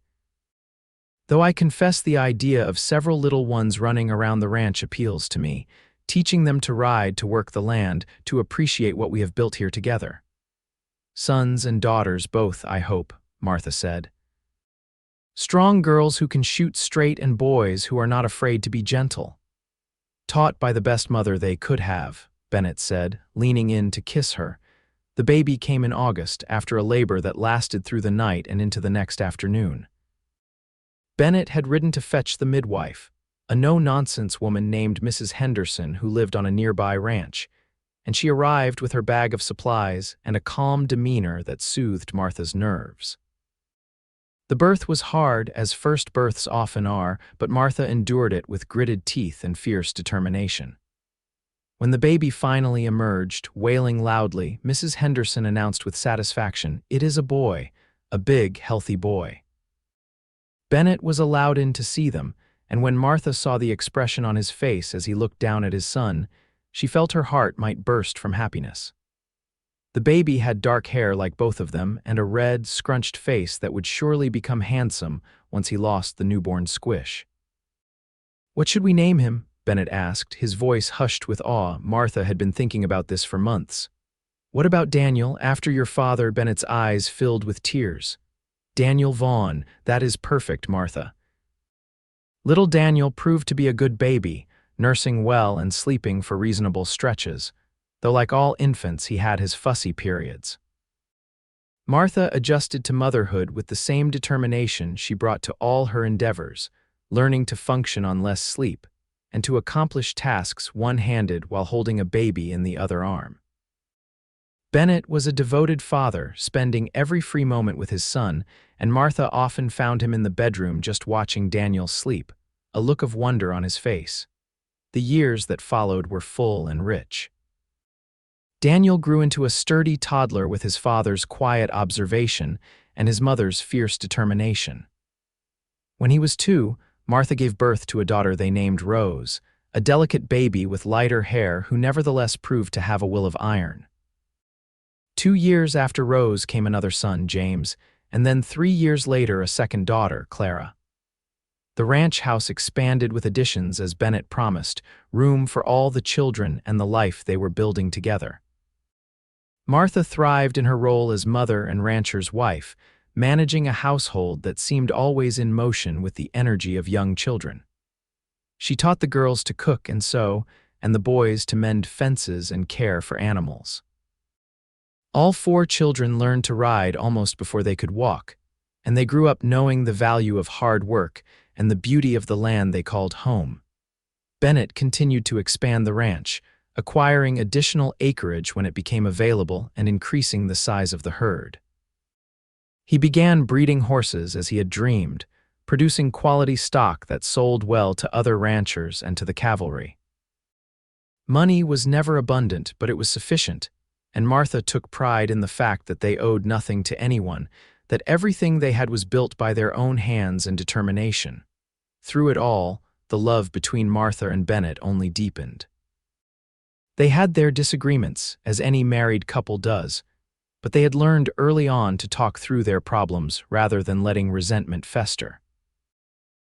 "Though I confess the idea of several little ones running around the ranch appeals to me, teaching them to ride, to work the land, to appreciate what we have built here together." "Sons and daughters both, I hope," Martha said. "Strong girls who can shoot straight and boys who are not afraid to be gentle." "Taught by the best mother they could have," Bennett said, leaning in to kiss her. The baby came in August, after a labor that lasted through the night and into the next afternoon. Bennett had ridden to fetch the midwife, a no-nonsense woman named Mrs. Henderson who lived on a nearby ranch, and she arrived with her bag of supplies and a calm demeanor that soothed Martha's nerves. The birth was hard, as first births often are, but Martha endured it with gritted teeth and fierce determination. When the baby finally emerged, wailing loudly, Mrs. Henderson announced with satisfaction, "It is a boy, a big, healthy boy." Bennett was allowed in to see them, and when Martha saw the expression on his face as he looked down at his son, she felt her heart might burst from happiness. The baby had dark hair like both of them and a red, scrunched face that would surely become handsome once he lost the newborn squish. "What should we name him?" Bennett asked, his voice hushed with awe. Martha had been thinking about this for months. "What about Daniel, after your father?" Bennett's eyes filled with tears. "Daniel Vaughn, that is perfect, Martha." Little Daniel proved to be a good baby, nursing well and sleeping for reasonable stretches, though like all infants he had his fussy periods. Martha adjusted to motherhood with the same determination she brought to all her endeavors, learning to function on less sleep, and to accomplish tasks one-handed while holding a baby in the other arm. Bennett was a devoted father, spending every free moment with his son, and Martha often found him in the bedroom just watching Daniel sleep, a look of wonder on his face. The years that followed were full and rich. Daniel grew into a sturdy toddler with his father's quiet observation and his mother's fierce determination. When he was 2, Martha gave birth to a daughter they named Rose, a delicate baby with lighter hair who nevertheless proved to have a will of iron. 2 years after Rose came another son, James, and then 3 years later a second daughter, Clara. The ranch house expanded with additions as Bennett promised, room for all the children and the life they were building together. Martha thrived in her role as mother and rancher's wife, managing a household that seemed always in motion with the energy of young children. She taught the girls to cook and sew, and the boys to mend fences and care for animals. All 4 children learned to ride almost before they could walk, and they grew up knowing the value of hard work and the beauty of the land they called home. Bennett continued to expand the ranch, acquiring additional acreage when it became available and increasing the size of the herd. He began breeding horses as he had dreamed, producing quality stock that sold well to other ranchers and to the cavalry. Money was never abundant, but it was sufficient, and Martha took pride in the fact that they owed nothing to anyone, that everything they had was built by their own hands and determination. Through it all, the love between Martha and Bennett only deepened. They had their disagreements, as any married couple does, but they had learned early on to talk through their problems rather than letting resentment fester.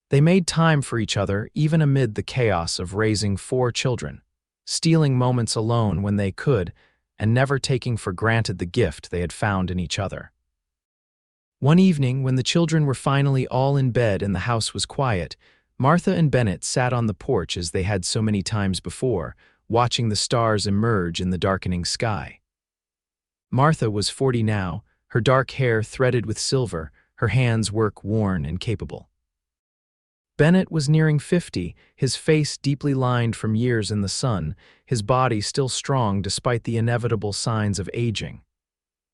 They made time for each other even amid the chaos of raising 4 children, stealing moments alone when they could, and never taking for granted the gift they had found in each other. One evening, when the children were finally all in bed and the house was quiet, Martha and Bennett sat on the porch as they had so many times before, watching the stars emerge in the darkening sky. Martha was 40 now, her dark hair threaded with silver, her hands work-worn and capable. Bennett was nearing 50, his face deeply lined from years in the sun, his body still strong despite the inevitable signs of aging.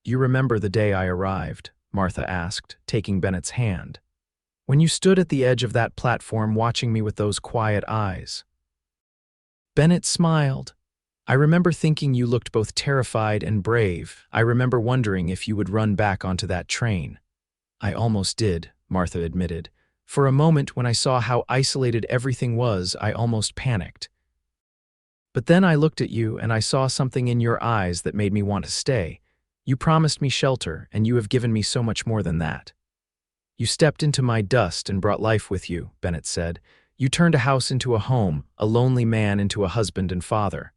"You remember the day I arrived?" Martha asked, taking Bennett's hand. "When you stood at the edge of that platform watching me with those quiet eyes." Bennett smiled. "I remember thinking you looked both terrified and brave. I remember wondering if you would run back onto that train." "I almost did," Martha admitted. "For a moment, when I saw how isolated everything was, I almost panicked. But then I looked at you and I saw something in your eyes that made me want to stay. You promised me shelter, and you have given me so much more than that." "You stepped into my dust and brought life with you," Bennett said. "You turned a house into a home, a lonely man into a husband and father."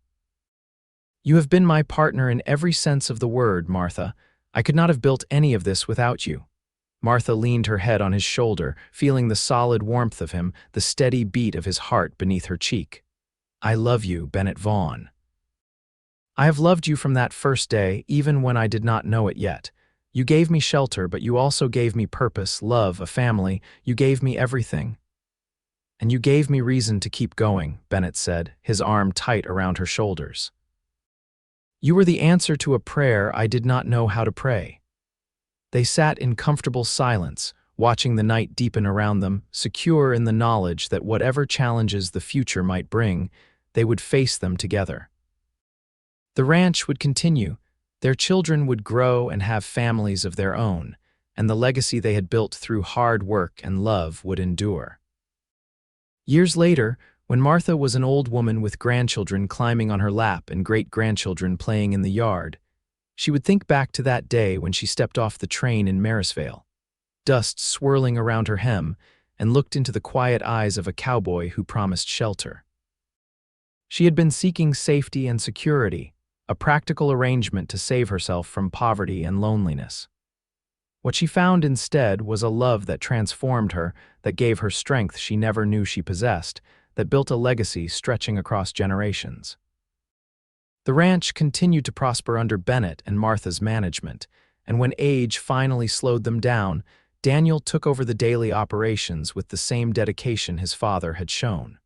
"You have been my partner in every sense of the word, Martha. I could not have built any of this without you." Martha leaned her head on his shoulder, feeling the solid warmth of him, the steady beat of his heart beneath her cheek. "I love you, Bennett Vaughn. I have loved you from that first day, even when I did not know it yet. You gave me shelter, but you also gave me purpose, love, a family. You gave me everything. And you gave me reason to keep going," Bennett said, his arm tight around her shoulders. "You were the answer to a prayer I did not know how to pray." They sat in comfortable silence, watching the night deepen around them, secure in the knowledge that whatever challenges the future might bring, they would face them together. The ranch would continue, their children would grow and have families of their own, and the legacy they had built through hard work and love would endure. Years later, when Martha was an old woman with grandchildren climbing on her lap and great-grandchildren playing in the yard, she would think back to that day when she stepped off the train in Marysvale, dust swirling around her hem, and looked into the quiet eyes of a cowboy who promised shelter. She had been seeking safety and security, a practical arrangement to save herself from poverty and loneliness. What she found instead was a love that transformed her, that gave her strength she never knew she possessed, that built a legacy stretching across generations. The ranch continued to prosper under Bennett and Martha's management, and when age finally slowed them down, Daniel took over the daily operations with the same dedication his father had shown.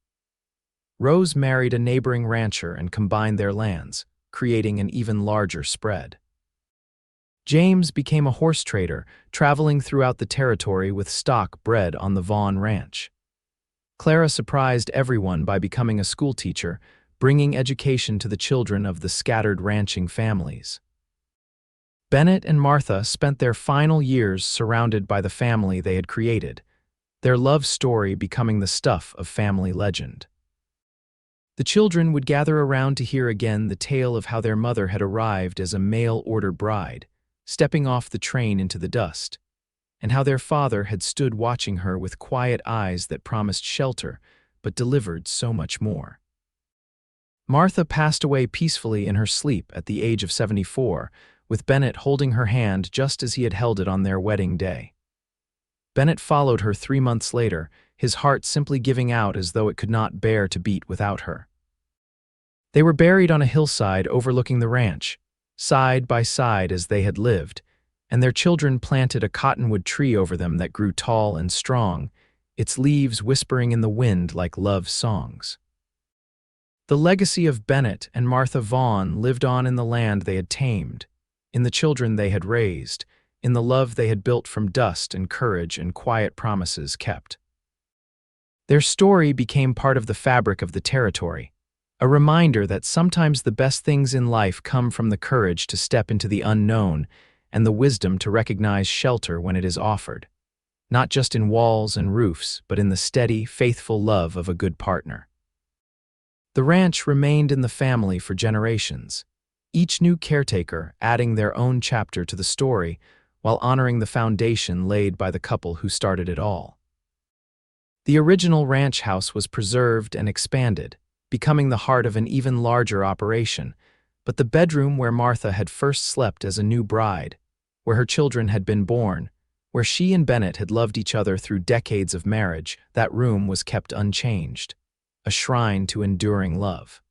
Rose married a neighboring rancher and combined their lands, creating an even larger spread. James became a horse trader, traveling throughout the territory with stock bred on the Vaughn ranch. Clara surprised everyone by becoming a schoolteacher, bringing education to the children of the scattered ranching families. Bennett and Martha spent their final years surrounded by the family they had created, their love story becoming the stuff of family legend. The children would gather around to hear again the tale of how their mother had arrived as a mail-order bride, stepping off the train into the dust, and how their father had stood watching her with quiet eyes that promised shelter but delivered so much more. Martha passed away peacefully in her sleep at the age of 74, with Bennett holding her hand just as he had held it on their wedding day. Bennett followed her 3 months later, his heart simply giving out as though it could not bear to beat without her. They were buried on a hillside overlooking the ranch, side by side as they had lived, and their children planted a cottonwood tree over them that grew tall and strong, its leaves whispering in the wind like love songs. The legacy of Bennett and Martha Vaughn lived on in the land they had tamed, in the children they had raised, in the love they had built from dust and courage and quiet promises kept. Their story became part of the fabric of the territory, a reminder that sometimes the best things in life come from the courage to step into the unknown and the wisdom to recognize shelter when it is offered, not just in walls and roofs, but in the steady, faithful love of a good partner. The ranch remained in the family for generations, each new caretaker adding their own chapter to the story while honoring the foundation laid by the couple who started it all. The original ranch house was preserved and expanded, becoming the heart of an even larger operation, but the bedroom where Martha had first slept as a new bride, where her children had been born, where she and Bennett had loved each other through decades of marriage, that room was kept unchanged, a shrine to enduring love.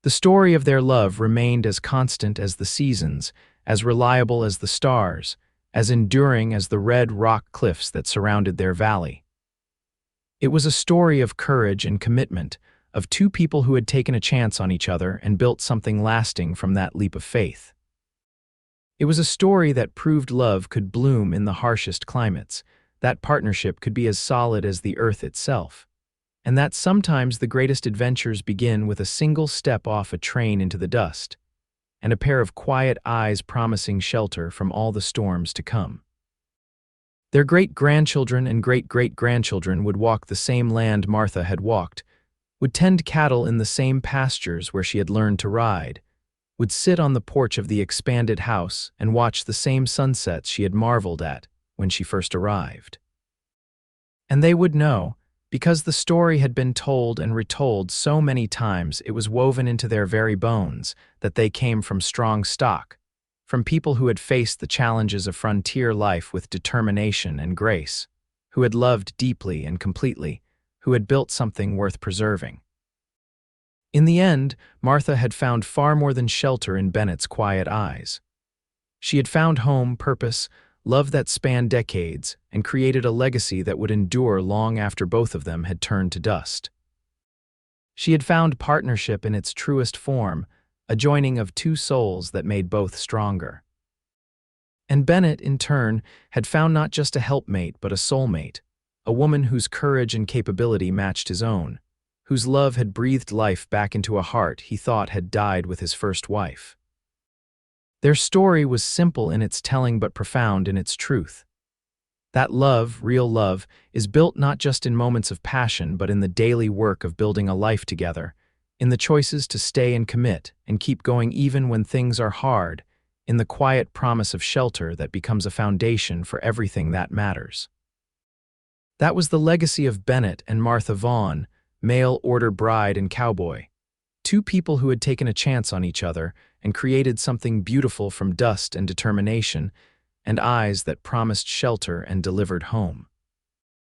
The story of their love remained as constant as the seasons, as reliable as the stars, as enduring as the red rock cliffs that surrounded their valley. It was a story of courage and commitment, of two people who had taken a chance on each other and built something lasting from that leap of faith. It was a story that proved love could bloom in the harshest climates, that partnership could be as solid as the earth itself, and that sometimes the greatest adventures begin with a single step off a train into the dust, and a pair of quiet eyes promising shelter from all the storms to come. Their great-grandchildren and great-great-grandchildren would walk the same land Martha had walked, would tend cattle in the same pastures where she had learned to ride, would sit on the porch of the expanded house and watch the same sunsets she had marveled at when she first arrived. And they would know, because the story had been told and retold so many times it was woven into their very bones, that they came from strong stock, from people who had faced the challenges of frontier life with determination and grace, who had loved deeply and completely, who had built something worth preserving. In the end, Martha had found far more than shelter in Bennett's quiet eyes. She had found home, purpose, love that spanned decades, and created a legacy that would endure long after both of them had turned to dust. She had found partnership in its truest form, a joining of two souls that made both stronger. And Bennett, in turn, had found not just a helpmate but a soulmate, a woman whose courage and capability matched his own, whose love had breathed life back into a heart he thought had died with his first wife. Their story was simple in its telling but profound in its truth. That love, real love, is built not just in moments of passion but in the daily work of building a life together, in the choices to stay and commit and keep going even when things are hard, in the quiet promise of shelter that becomes a foundation for everything that matters. That was the legacy of Bennett and Martha Vaughn, mail-order bride and cowboy, two people who had taken a chance on each other and created something beautiful from dust and determination, and eyes that promised shelter and delivered home.